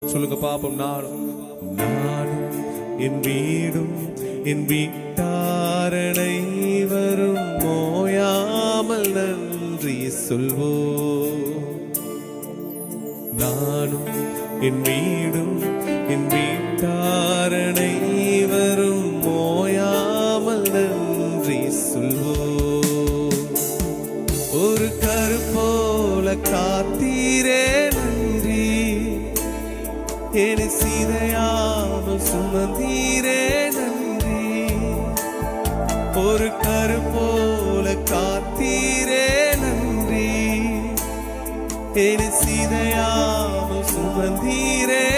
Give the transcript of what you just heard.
சொல்லுங்க பாப்போம். நானும் என் வீடும் என் வீட்டாரணை வரும் மோயாமல் நன்றி சொல்வோம். நானும் என் வீடும் என் வீட்டாரணை வரும் மோயாமல் நன்றி சொல்வோம். ஒரு கருப்போல காத்தீரே நன்றி, என் சிதையாமல் சுமந்தீரே நன்றி. ஒரு கருப்போல காத்தீரே நன்றி, என் சிதையாமல் சுமந்தீரே